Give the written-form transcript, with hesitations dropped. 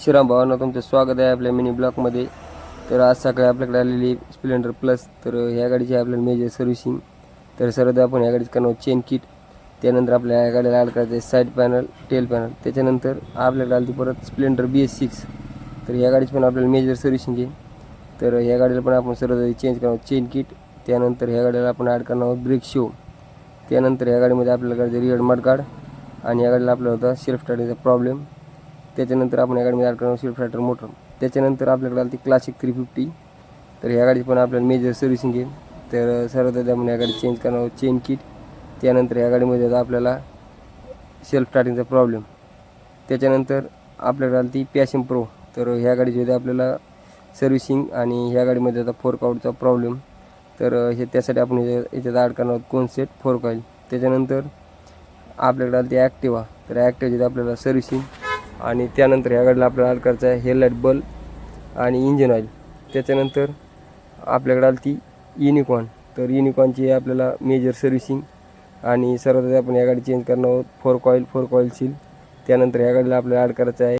श्रीराम भावांनो, तुमचं स्वागत आहे आपल्या मिनी ब्लॉकमध्ये. तर आज सकाळी आपल्याकडे आलेली स्प्लेंडर प्लस. तर ह्या गाडीची आपल्याला मेजर सर्व्हिसिंग. तर सर्वदा आपण ह्या गाडीचं करणार चेन किट. त्यानंतर आपल्या ह्या गाडीला ॲड करायचं आहे साईड पॅनल, टेल पॅनल. त्याच्यानंतर आपल्याकडे आली परत स्प्लेंडर BS6. तर ह्या गाडीची पण आपल्याला मेजर सर्व्हिसिंग आहे. तर ह्या गाडीला पण आपण सर्वदा चेंज करणार चेन किट. त्यानंतर ह्या गाडीला आपण ॲड करणार आहोत ब्रेक शो. त्यानंतर ह्या गाडीमध्ये आपल्याला करायचं रिअर मडगार्ड. आणि या गाडीला आपल्याला होता सेल्फ स्टार्टिंगचा प्रॉब्लेम. त्याच्यानंतर आपण या गाडीमध्ये ॲड करणार सेल्फ स्टार्टर मोटर. त्याच्यानंतर आपल्याकडे आली ती क्लासिक 350. तर ह्या गाडीची पण आपल्याला मेजर सर्व्हिसिंग आहे. तर सर्वप्रथम आपण या गाडी चेंज करणार आहोत चेन किट. त्यानंतर ह्या गाडीमध्ये आपल्याला सेल्फ स्टार्टिंगचा प्रॉब्लेम. त्याच्यानंतर आपल्याकडे आली ती पॅशन प्रो. तर ह्या गाडीमध्ये आपल्याला सर्व्हिसिंग आणि ह्या गाडीमध्ये आता फोर्क आउटचा प्रॉब्लेम. तर त्यासाठी आपण याच्यात ॲड करणार आहोत कोन सेट फोर्क ऑइल. त्याच्यानंतर आपल्याकडे आली ती ॲक्टिवा. तर ॲक्टिवाची आपल्याला सर्व्हिसिंग. आणि त्यानंतर ह्या गाडीला आपल्याला ॲड करायचं आहे हेडलाईट बल्ब आणि इंजिन ऑइल. त्याच्यानंतर आपल्याकडे आली ती युनिकॉर्न. तर युनिकॉर्नची आपल्याला मेजर सर्व्हिसिंग. आणि सर्वात आपण या गाडी चेंज करणार आहोत फोर्क ऑइल सील. त्यानंतर ह्या गाडीला आपल्याला ॲड करायचं आहे